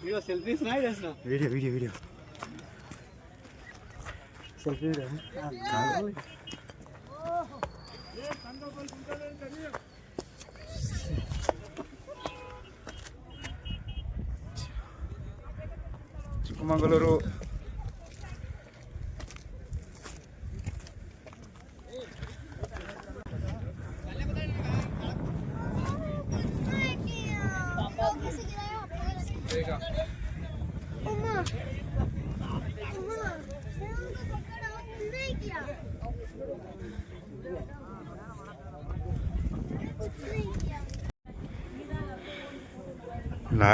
Video selfies video video video selfie Chikkamagaluru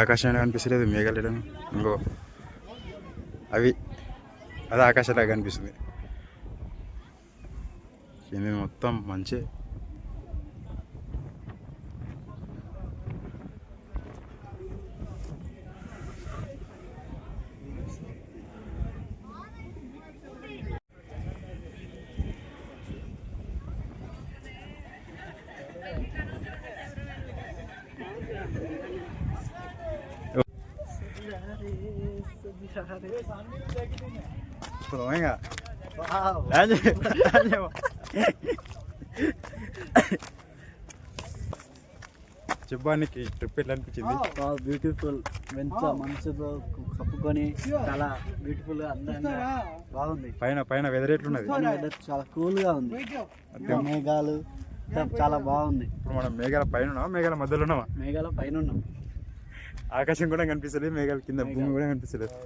ఆకాశం కనిపిస్తలేదు, మేఘాలు ఇంకో అవి అది ఆకాశంలాగా కనిపిస్తుంది. ఇది మొత్తం మంచి చెప్పడానికి ట్రిప్ ఎట్లా అనిపించింది? బ్యూటిఫుల్, మంచిగా మనసుతో కప్పుకొని చాలా బ్యూటిఫుల్ గా అందంగా బాగుంది. పైన పైన వెదర్ ఎట్లున్నది? వెదర్ చాలా కూల్ గా ఉంది, మేఘాలు చాలా బాగుంది. ఇప్పుడు మనం మేఘాల పైన ఉన్నావా మేఘాల మధ్యలో ఉన్నావా? మేఘాల పైన ఉన్నాం. ఆకాశం కూడా కనిపిస్తలేదు, మేఘాల కింద భూమి కూడా కనిపిస్తలేదు.